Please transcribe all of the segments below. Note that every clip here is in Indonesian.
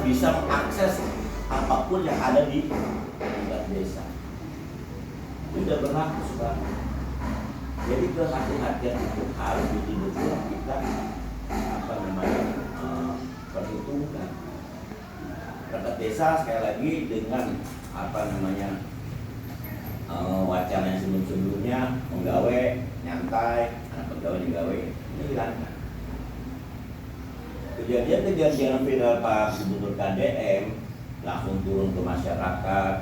bisa mengakses apapun yang ada di tingkat desa. Itu sudah berlaku sekarang. Jadi kehati-hatian itu harus betul-betul kita perhitungkan. Perangkat desa sekali lagi dengan wacana yang sebelum-sebelumnya menggawe, nyantai, anak pegawai digawe, ini hilangkan. Kejadian viral Pak Gubernur KDM langsung turun ke masyarakat,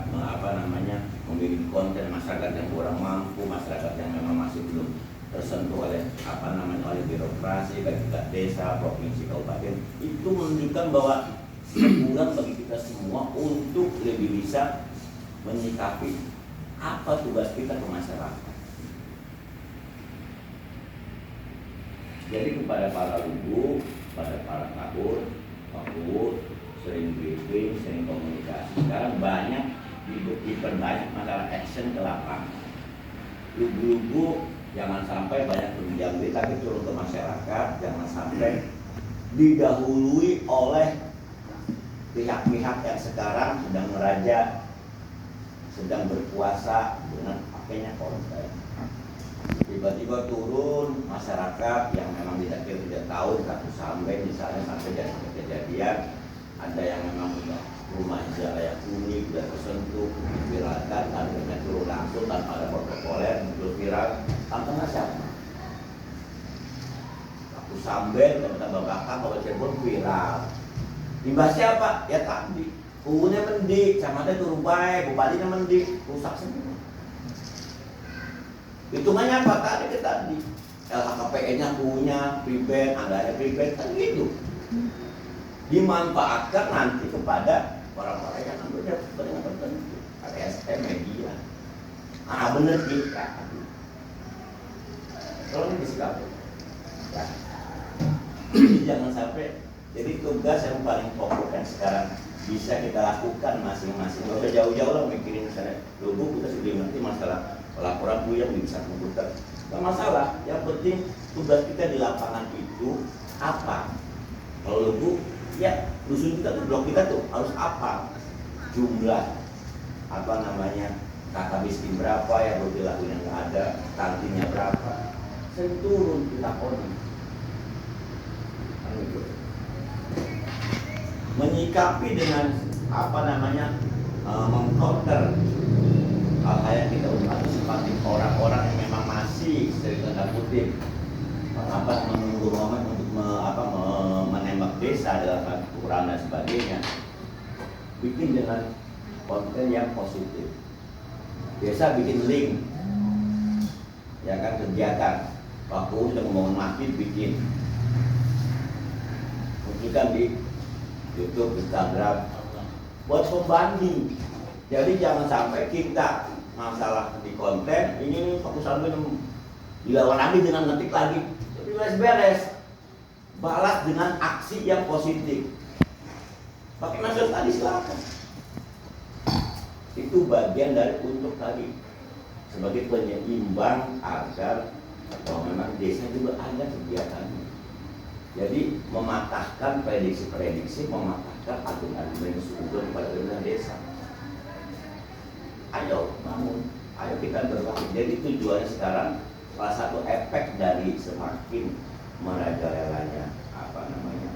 memiliki konten masyarakat yang kurang mampu, masyarakat yang memang masih belum tersentuh oleh oleh birokrasi, baik tingkat desa, provinsi, kabupaten. Itu menunjukkan bahwa sebulan bagi kita semua untuk lebih bisa menyikapi apa tugas kita ke masyarakat. Jadi kepada para lugu, pada para kabur, sering briefing, sering komunikasi. Sekarang banyak diperbanyak masalah action ke lapangan. Lugu-lugu jangan sampai banyak berbincang tapi turun ke masyarakat, jangan sampai didahului oleh pihak-pihak yang sekarang sedang meraja, sedang berkuasa dengan pakainya konten. Tiba-tiba turun masyarakat yang memang tidak tahu, satu sampai misalnya sampai dari kejadian ada yang memang punya rumah layak huni sudah tersentuh, viralkan, harganya turun langsung tanpa ada protokoler, muncul viral, tantangan siapa? Satu sampai dan tambah belakang kalau Cirebon viral. Imbasnya apa? Ya tadi UU-nya mendik, camatnya turun baik, bupatinya mendik, rusak semua. Hitungannya apa? Tadi LHKPN-nya, UU-nya, prepaid, anggarannya prepaid, kan gitu. Dimanfaatkan nanti kepada orang-orang yang ambilnya kepentingan tertentu, LSM, media. Bener kita. Kalau ini disikapi, ya. Jangan sampai. Jadi tugas yang paling pokok yang sekarang bisa kita lakukan masing-masing. Gak usah jauh-jauh lah mikirin misalnya Lugu, kita sudah ngerti masalah laporan yang bisa komputer. Gak masalah, yang penting tugas kita di lapangan itu apa? Kalau Lugu, ya dusun kita tuh, blok kita tuh harus apa? Jumlah kakak miskin berapa, yang lagu yang nggak ada, kantinnya berapa? Saya turun kita koni. Menyikapi dengan mengcounter hal-hal yang kita antisipasi orang-orang yang memang masih dari tanda kutip menunggu momen untuk menembak desa dalam ukuran dan sebagainya, bikin dengan konten yang positif. Biasa bikin link, ya kan, kegiatan waktu sudah membangun masjid, bikin munculkan di YouTube, Instagram, buat pembanding. Jadi jangan sampai kita masalah di konten ini fokus dilawan lagi dengan ngetik lagi, jadi beres-beres. Balas dengan aksi yang positif. Pakai maksud tadi silakan. Itu bagian dari untuk tadi sebagai penyeimbang agar memang desa juga ada kegiatannya. Jadi mematahkan prediksi-prediksi, mematahkan argumen-argumen sumber pada pemerintah desa. Ayo bangun, ayo kita berlatih. Jadi tujuannya sekarang salah satu efek dari semakin merajalelanya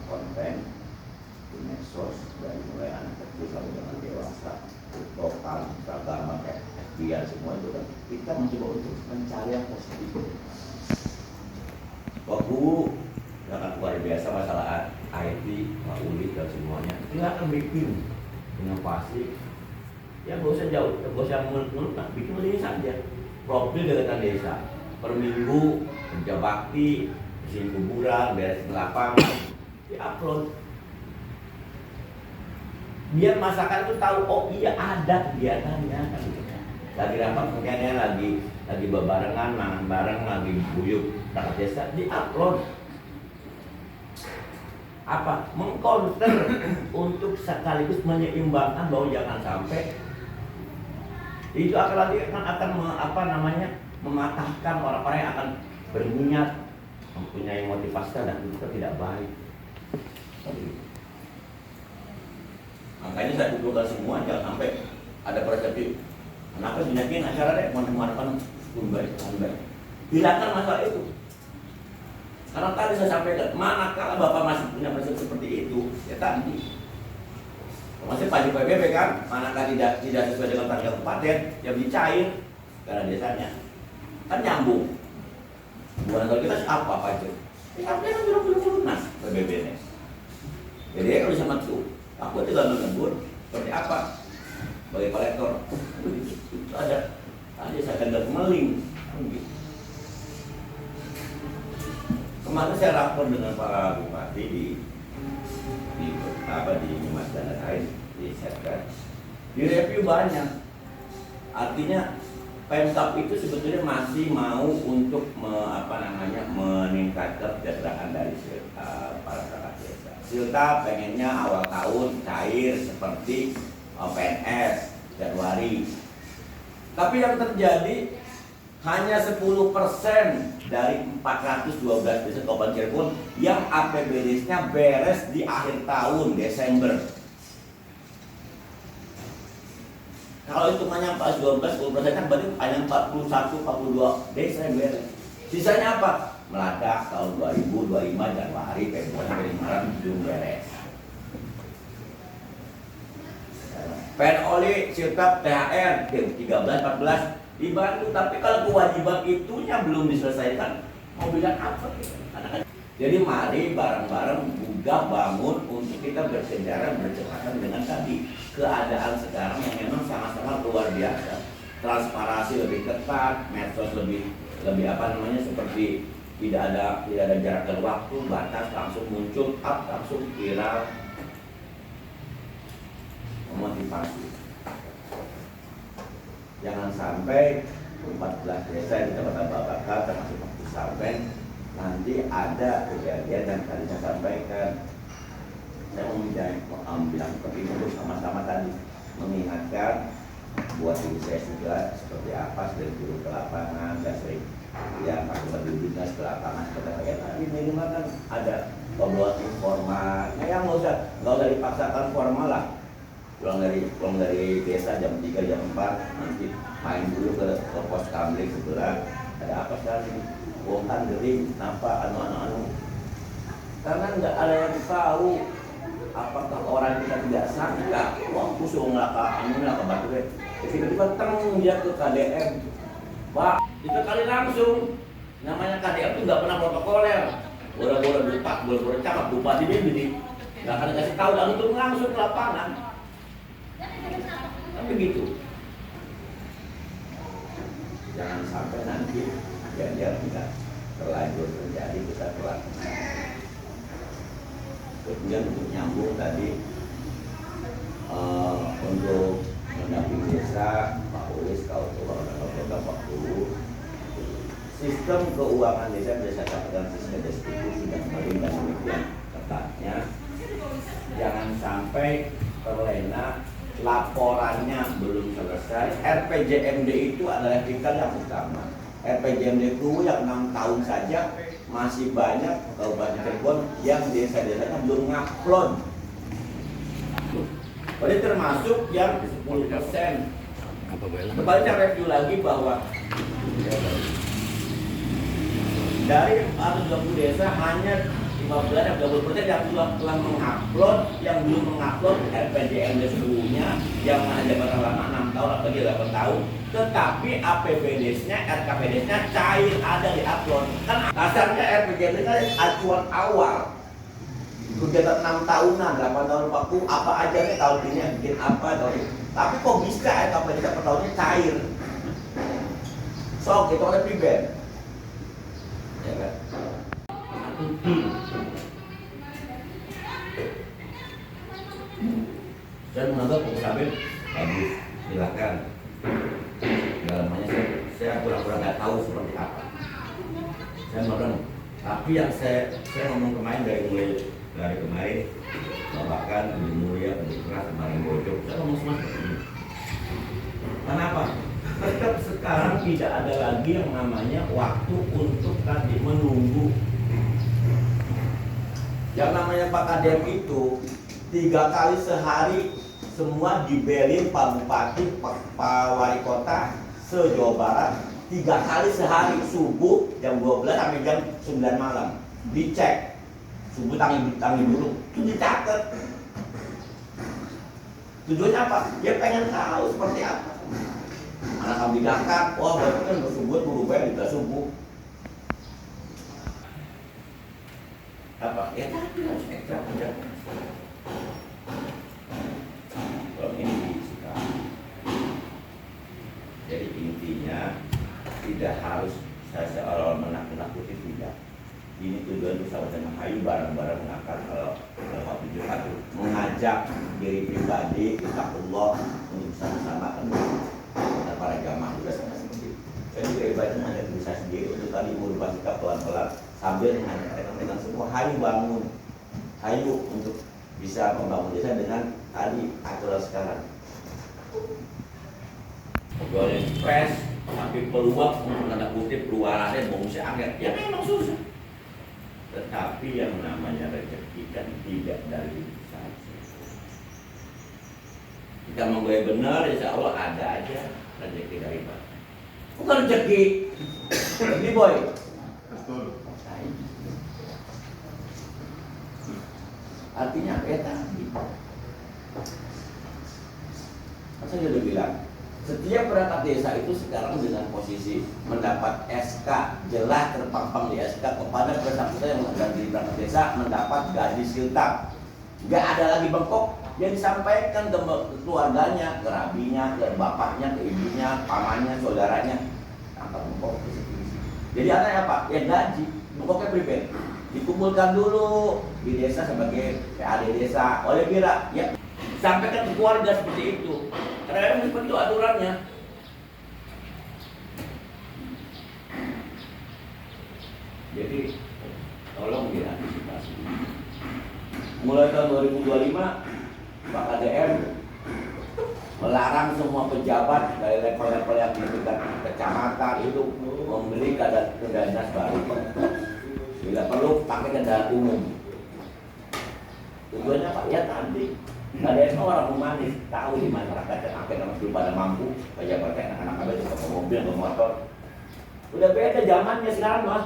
konten di medsos, dari mulai anak kecil sampai dengan dewasa, total agama kayak biar semua itu kan kita mencoba untuk mencari yang positif. Waktu sangat luar biasa masalah IT, Pak Uli dan semuanya. Silakan bikin inovasi. Ya nggak usah jauh, nggak usah mulut-mulut, bikin ini saja. Profil gerakan desa, per minggu kerja bakti, bersihin kuburan, beresin lapangan, di-upload. Biar masyarakat itu tahu, oh iya ada kegiatannya kan gitu. Lagi rapat mungkinnya lagi bebarengan, mangan bareng, lagi buyuk perangkat desa, di-upload. Mengcounter untuk sekaligus menyeimbangkan bahwa jangan sampai itu akan mematahkan orang-orang yang akan berniat mempunyai motivasi dan itu tidak baik. Makanya saya dudukkan semua, jangan sampai ada persepsi kenapa dinyakin acara deh mana-mana baik. Hilangkan masalah itu. Karena tadi saya sampaikan, manakala Bapak masih punya persepsi seperti itu, ya tadi masih pajak PBB kan, manakala tidak sesuai dengan target kabupaten, ya dicair karena desanya kan nyambung. Bukan kalau kita apa pajak, tapi kan belum lunas PBB-nya. Jadi kalau bisa masuk, aku tinggal menembur seperti apa bagi kolektor. Itu ada saya kendal meling. Kemarin saya rapor dengan para bupati di Mas dan lain di Setgas, di review banyak. Artinya Pemkab itu sebetulnya masih mau untuk meningkatkan kesejahteraan dari para perangkat desa. Silta pengennya awal tahun cair seperti PNS Januari. Tapi yang terjadi hanya 10% dari 412 desa Kabupaten Cirebon yang APBD-nya beres di akhir tahun Desember. Kalau hitungannya 12% kan berarti hanya 41-42 desa yang beres. Sisanya apa? Meledak tahun 2025 Januari, Februari sampai Maret belum beres. PNOLI, Siltap, THR 13-14 dibantu, tapi kalau kewajiban itunya belum diselesaikan, mau bilang apa gitu? Jadi mari bareng-bareng juga bangun untuk kita bersejarah bercepatan dengan tadi keadaan sekarang yang memang sama-sama luar biasa. Transparansi lebih ketat, medsos lebih seperti tidak ada jarak dan waktu, batas langsung muncul, langsung viral, memotivasi. Jangan sampai 14 desa di Kecamatan Babakan termasuk Waktu Sampen nanti ada kejadian yang tadi saya sampaikan. Saya mau bilang seperti itu sama-sama tadi mengingatkan buat diri saya juga seperti apa sering turun ke lapangan dan sering pakai dinas ke lapangan tapi minimal kan ada pembuat informal. Yang nggak usah dipaksakan formal lah. Pulang dari desa jam 3 jam 4 nanti main dulu ke pos kamling sebelah, ada apa sekali bongkar gering nampak anu karena nggak ada yang tahu apakah orang kita tidak sangka wah kusung laka batu deh tiba-tiba dia ke KDM Pak itu kali langsung namanya KDM itu nggak pernah protokoler bora-bora bupak bora-bora camat bupati dia jadi nggak akan kasih tahu langsung ke lapangan. Tapi gitu, jangan sampai nanti biar tidak terlanjur terjadi kita telat. Kemudian untuk nyambung tadi untuk mendampingi desa Pak Ulis kalau program waktu sistem keuangan desa katakan sistem restitusi dan sebagainya dan demikian ketatnya jangan sampai terlena laporannya belum selesai. RPJMD itu adalah tingkat yang utama. RPJMD itu yang 6 tahun saja masih banyak Kabupaten Cirebon yang desa-desanya belum ngupload. Jadi termasuk yang 10%. Kembali saya review lagi bahwa dari 420 desa hanya 15-20% yang telah mengupload, yang belum mengupload RPJMD seluruhnya, yang mana jabatan lama 6 tahun atau 8 tahun, tetapi APBD-nya, RKPD-nya cair ada di upload. Kan dasarnya RPJMD kan acuan awal. Kegiatan 6 tahunan, 8 tahun 40, apa aja nih tahun ini yang bikin apa tahun ini. Tapi kok bisa RKPD per tahunnya cair? So, itu oleh PBN. Ya kan? Saya menganggap Kabin bagus, silakan. Dalamnya saya pura-pura nggak tahu seperti apa. Saya ngomong, tapi yang saya ngomong kemarin dari kemarin, bahkan di Mulia, di Keras, kemarin Bojong, saya ngomong semua seperti ini. Kenapa? Tetap sekarang tidak ada lagi yang namanya waktu untuk tadi menunggu. Yang namanya Pak Kadem itu 3 kali sehari semua dibelin Pak Bupati, Pak Wali Kota se-Jawa Barat 3 kali sehari, subuh jam 12 sampai jam 9 malam dicek. Subuh tangi dulu, itu dicatat. Tujuannya apa? Ya pengen tahu seperti apa. Anak kami dakar, wah berarti kan subuh berubah juga subuh. Apa? Ya tadi harus ekstra penjaga. Kalau ini diisikan. Jadi intinya tidak harus saya seolah-olah menakut-nakuti, tidak. Ini tujuan bersama dengan hayu bareng-bareng mengangkat kalau tujuh satu mengajak diri pribadi kita Allah untuk sama-sama dan para jamaah juga sama seperti itu. Saya juga ibadah mengajak diri saya sendiri untuk tadi merubah sikap pelan-pelan sambil mengajak semua hayu bangun, hayu untuk bisa membangun desa dengan tadi aturan sekarang. Boleh stres, tapi peluang untuk tanda kutip keluarannya mengusir akhir, ya memang susah. Tetapi yang namanya rezeki kan tidak dari itu saja. Kita mau gue benar, insya Allah ada aja rezeki dari Bapak. Bukan rezeki, ini boy. Betul. Artinya apa ya tadi? Saya sudah bilang, setiap perangkat desa itu sekarang dengan posisi mendapat SK, jelas terpampang di SK kepada bersangkutan yang mengganti perangkat desa mendapat gaji siltap. Gak ada lagi bengkok yang disampaikan ke keluarganya, ke rabinya, ke bapaknya, ke ibunya, pamannya, saudaranya. Angkat bengkok di situ. Jadi anaknya apa? Ya gaji, bengkoknya pribadi. Dikumpulkan dulu di desa sebagai PAD desa oleh Bira, ya sampaikan ke keluarga seperti itu. Karena seperti itu aturannya. Jadi tolong diantisipasi. Mulai tahun 2025 Pak KDM melarang semua pejabat dari level-level yang di tingkat kecamatan itu membeli kendaraan dinas baru. Bila perlu pakai kendaraan umum. Tujuannya Pak, ya tadi KDM orang humanis, tahu di masyarakat dan apa yang masih pada mampu pejabat anak-anak itu ke mobil, ke motor. Udah beda zamannya sekarang mah.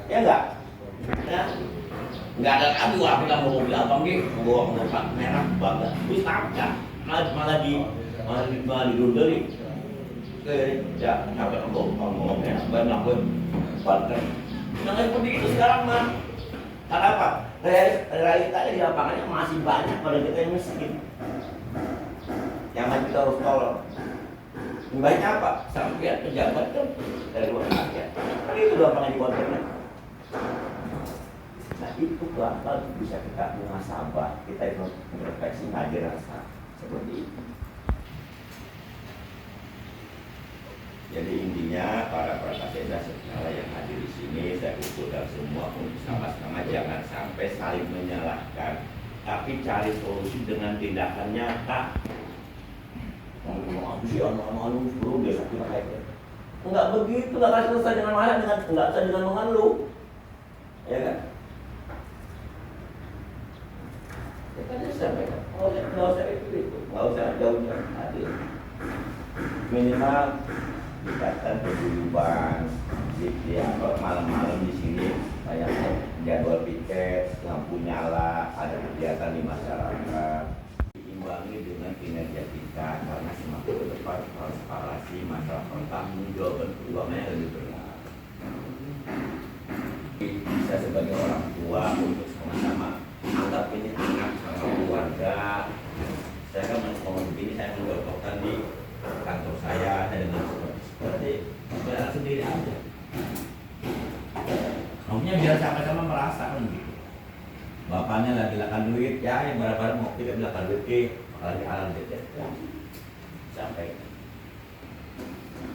Ya enggak? Ya. Enggak ada kamu apa kita mau mobil abang gitu, bawa mobil merah bangga. Wis tampil, malah dirundeli. Ya, sampai ngomong merah banyak pun banget. Nah, seperti itu sekarang mah. Karena apa? Realitanya di lapangannya masih banyak pada kita yang miskin. Yang kita harus tolong. Banyak apa? Sampai pejabat kan dari luar rakyat. Itu lapangan di kontennya. Nah itu bakal bisa kita muhasabah, kita itu merefleksi ngaji rasa seperti itu. Jadi intinya para desa segala yang hadir di sini saya usulkan semua untuk sama-sama jangan sampai saling menyalahkan, tapi cari solusi dengan tindakan nyata. Ngomong apa sih anu perlu desa kita kayak enggak begitu, enggak akan selesai dengan marah, dengan enggak selesai dengan mengeluh, ya kan? Ya kan saya sampaikan, nggak usah itu, nggak usah jauh-jauh hadir. Minimal dikatakan peguyuban, malam-malam di sini kayak jadwal piket, lampu nyala, ada kegiatan di masyarakat. Diimbangi dengan kinerja kita karena semakin ke depan transparansi masalah pertanggungjawaban keuangannya lebih berat. Bisa sebagai orang tua untuk sama-sama anggap ini anak sama keluarga. Saya kan ngomong begini, saya mencontohkan di kantor saya dengan seperti berjalan sendiri aja. Maksudnya biar sama-sama merasakan gitu. Bapaknya lagi lakukan duit, ya yang barang-barang mau kita lakukan duit, lagi alam dedet ya. Sampai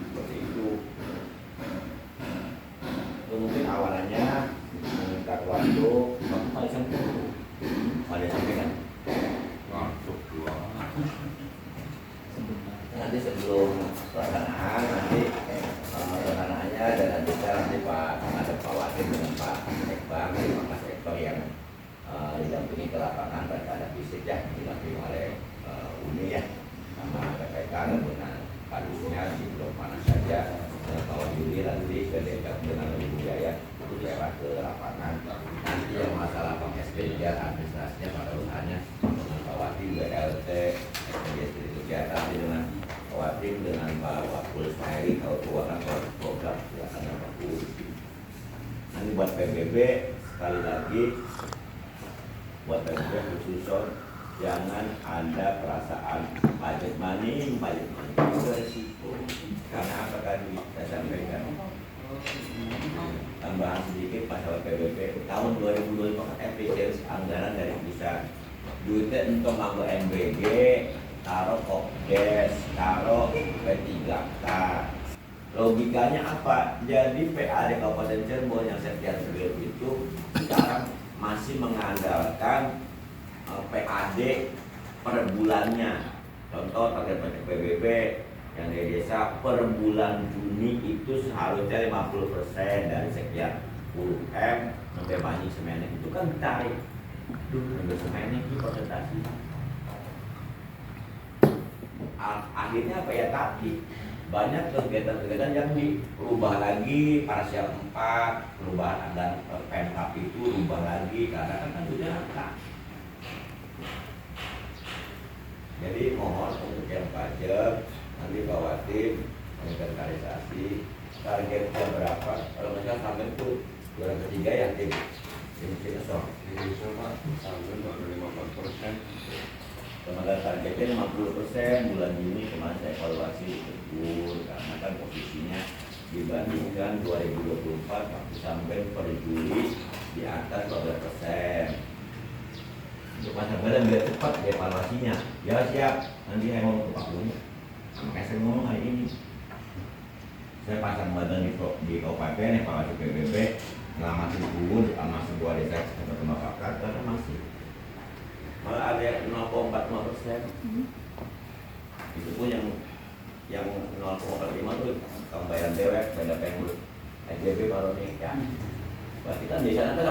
seperti itu. Mungkin awalannya minta waktu, kamu ada sampaikan. Masuk dua. Nanti sebelum pelaksanaan pelangganaannya dan nanti Pak ada Pak Wakil dengan Pak Ekbang, Mas Ekbang yang didampingi ke lapangan pada bisa fisik ya dilakukan oleh Uni ya sama PPK dengan kadusnya di belum mana saja. Kalau Juli nanti berdekat dengan lebih budaya itu lewat ke lapangan. Nanti yang masalah PSBJ administrasinya pada usahanya dengan Kawatim, BLT, SPJ kegiatan dengan Kawatim dengan Pak Wakil Sehari kalau keuangan program silakan yang bagus. Nanti buat PBB sekali lagi buat PBB khusus jangan ada perasaan budget money itu resiko. Karena apa tadi saya sampaikan tambahan sedikit masalah PBB tahun 2025 efisiensi anggaran dari pusat duitnya untuk nganggo MBG taruh Kopdes taruh P3K logikanya apa jadi PAD Kabupaten Cirebon yang sekian triliun itu sekarang masih mengandalkan PAD per bulannya contoh target PBB yang dari desa per bulan Juni itu seharusnya 50% dari sekian puluh M sampai banyak semennya itu kan ditarik untuk semennya itu persentase akhirnya apa ya tapi banyak kegiatan-kegiatan yang dirubah lagi parsial 4 perubahan anggaran Pemkap itu rubah lagi karena kan sudah angka. Jadi mohon untuk yang pajak nanti Kawatim inventarisasi targetnya berapa kalau misalnya sampai itu bulan ketiga ya tim sok sampai 25%. Tenaga targetnya 50% bulan Juni kemarin saya evaluasi betul karena kan posisinya dibandingkan 2024 waktu sampai per Juli di atas 12%. Untuk masa badan biar cepat evaluasinya ya siap nanti saya mau ke Pak Buni makanya saya ngomong hari ini saya pasang badan di Kabupaten evaluasi PBB ngelamatin kubur sama sebuah desa atau Tembakakar karena masih malah ada 0,45%. Itu pun yang 0,45 tuh pembayaran dewek beda pengen SJB baru nih ya berarti kan desa nanti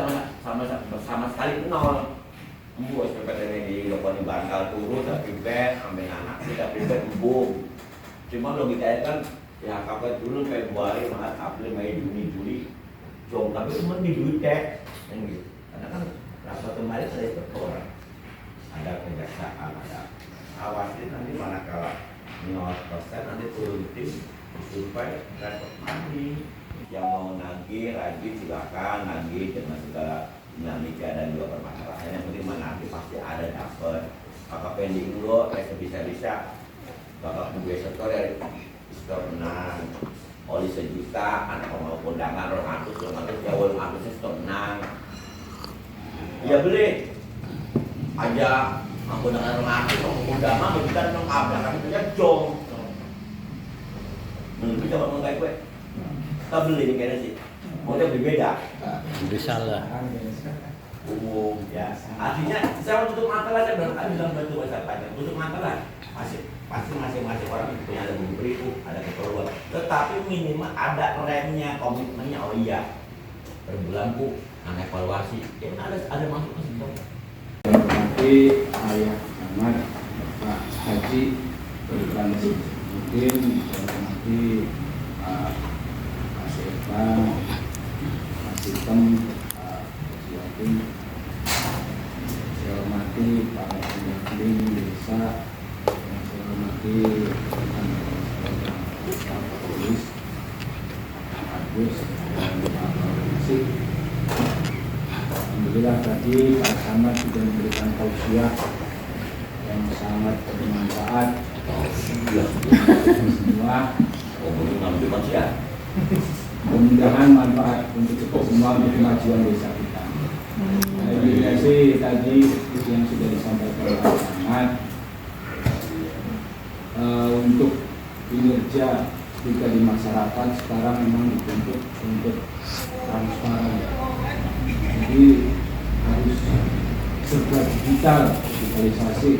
sama sekali nol. Buat PPTN di lokal Bangkal turun tapi bed sampai anak tidak bed embung. Cuma logikanya kan ya kapan dulu Februari, Maret, April, Mei, Juni, Juli, Jom tapi cuma di duit teh, yang gitu. Karena kan rapat kemarin ada orang, ada kejaksaan, ada awasin nanti manakala 0% nanti turun tim survei repot mandi. Yang mau nagih rajin silakan nagih dengan segala dinamika dan juga permasalahan yang penting nanti pasti ada dapat kakak pending dulu bisa kakak gue setor dari setor menang oli sejuta anak mau kondangan 200 ya 200 setor menang ya beli aja mau kondangan 200 mau kondangan bukan mau abang itu ya jong menurut coba mengenai gue kita beli ini kayaknya sih mau dia berbeda bisa lah umum ya artinya saya tutup mata lah saya bilang betul bahasa pajak tutup mata lah pasti masing-masing orang punya ada beribu ada keperluan tetapi minimal ada remnya komitmennya oh iya per bulan bu evaluasi ya ada masuk ke situ nanti ayah Ahmad Pak Haji berbantu mungkin nanti Pak Irfan Mas Hitam saya hormati para pendamping desa yang saya hormati Pak Polis Pak Agus dan Pak Polisi. Alhamdulillah tadi Pak Samad sudah memberikan tausiah yang sangat bermanfaat semua. Mudah-mudahan manfaat untuk kita semua untuk kemajuan desa kita. Terima kasih tadi yang sudah disampaikan oleh Pak Ahmad untuk kinerja kita di masyarakat sekarang memang dituntut untuk transparan. Jadi harus serba digital, digitalisasi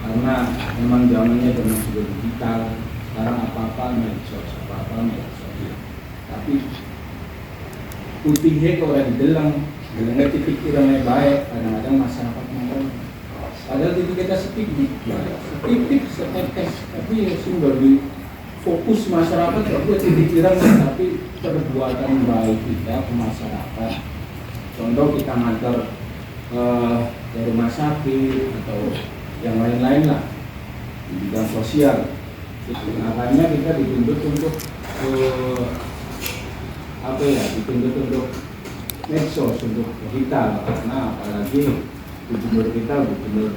karena memang zamannya sudah digital. Sekarang apa-apa medsos, tapi putihnya kalau orang didelang, delangnya titik kurangnya baik, kadang-kadang masyarakat ngomong Padahal itu kita sedikit, setetes, tapi ya sudah di fokus masyarakat itu pikiran, tapi perbuatan baik kita ke masyarakat. Contoh kita ngantar dari rumah sakit atau yang lain-lain lah di bidang sosial. Makanya kita dituntut untuk dituntut untuk medsos, untuk digital, karena apalagi gubernur kita gubernur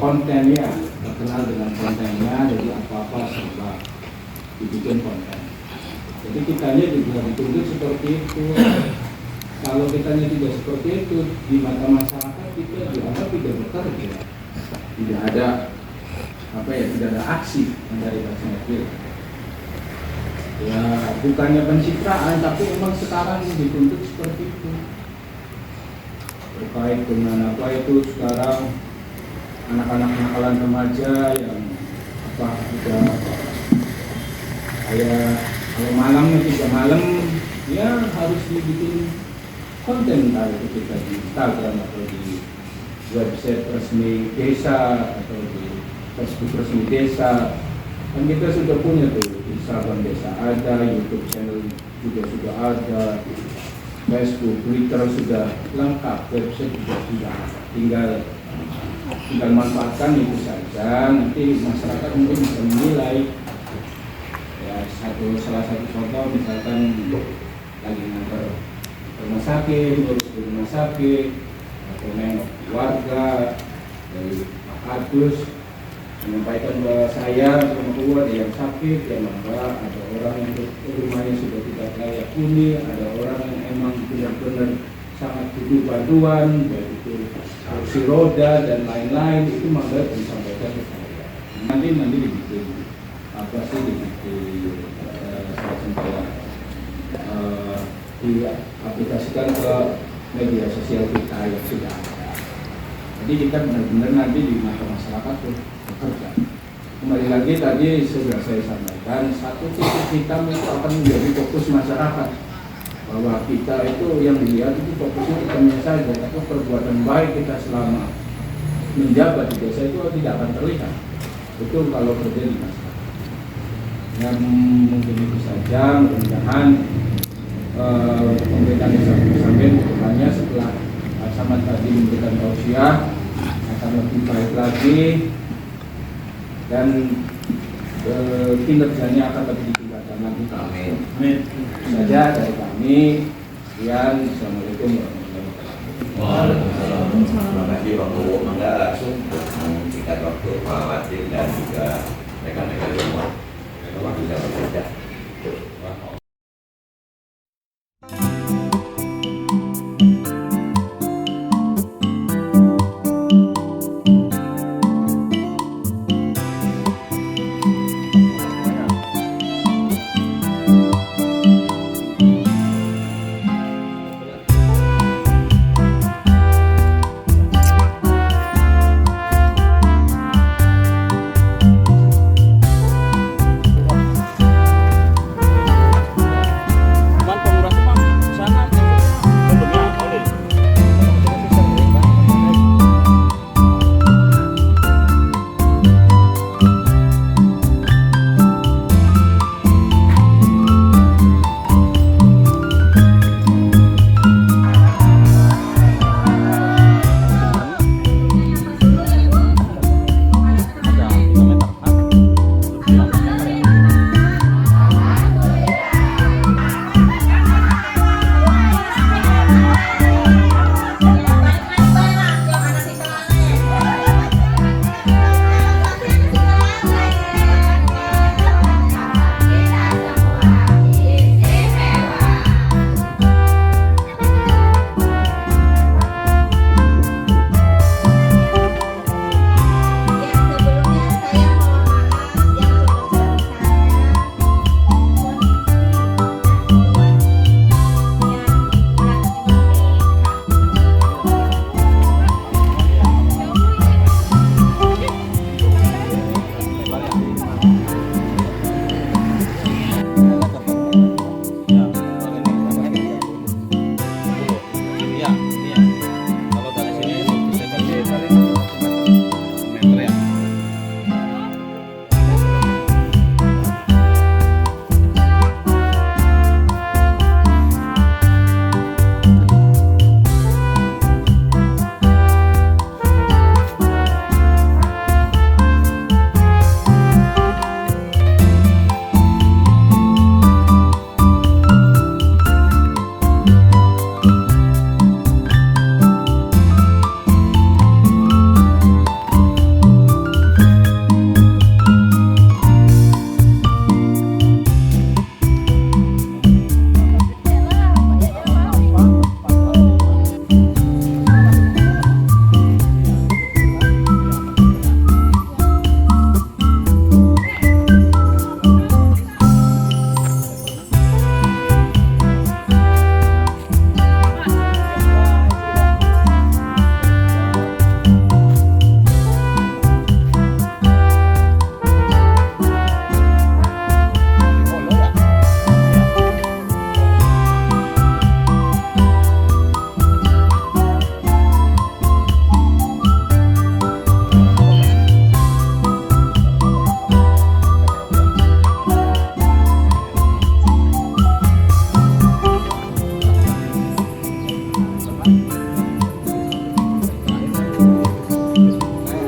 kontennya, terkenal dengan kontennya, jadi apa-apa serba dibikin konten. Jadi kitanya juga dituntut seperti itu. Kalau kitanya tidak seperti itu, di mata masyarakat kita dianggap tidak bekerja, tidak ada tidak ada aksi dari masyarakat. Ya bukannya pencitraan, tapi memang sekarang dituntut seperti itu. Terkait dengan sekarang anak-anak nakalan remaja yang sudah kayak kalau malamnya 3 malam ya harus dibikin konten, entah itu kita di Instagram atau di website resmi desa atau di Facebook resmi desa. Kan kita sudah punya tuh Instagram desa ada, YouTube channel juga sudah ada, Facebook, Twitter sudah lengkap, website juga sudah ada. Tinggal manfaatkan itu saja. Nanti masyarakat mungkin bisa menilai. Ya salah satu contoh misalkan lagi ngantar rumah sakit, ngurus di rumah sakit, atau nengok warga dari Pak Adus menyampaikan bahwa saya sama keluarga yang sakit, yang ada orang yang rumahnya sudah tidak layak huni, ada orang yang emang benar-benar sangat butuh bantuan, baik itu kursi roda dan lain-lain, itu maka disampaikan ke saya. Nanti dibikin semacam diaplikasikan ke media sosial kita yang sudah ada. Jadi kita benar-benar nanti di mata masyarakat tuh bekerja. Kembali lagi tadi sudah saya sampaikan, satu titik hitam itu akan menjadi fokus masyarakat, bahwa kita itu yang dilihat itu fokusnya hitamnya saja, tapi perbuatan baik kita selama menjabat di desa itu tidak akan terlihat. Betul kalau kerja di masyarakat. Dan mungkin itu saja, mudah-mudahan pemerintah desa sampai kedepannya setelah Pak Samad tadi memberikan tausiah akan lebih baik lagi dan kinerjanya akan lebih ditingkatkan lagi. Amin. Amin. Itu saja dari kami. Sekian, assalamualaikum warahmatullahi wabarakatuh. Waalaikumsalam. Terima kasih Pak Bowo. Mangga langsung singkat waktu Pak Wadir dan juga rekan-rekan semua. Terima kasih bekerja.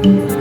Nah,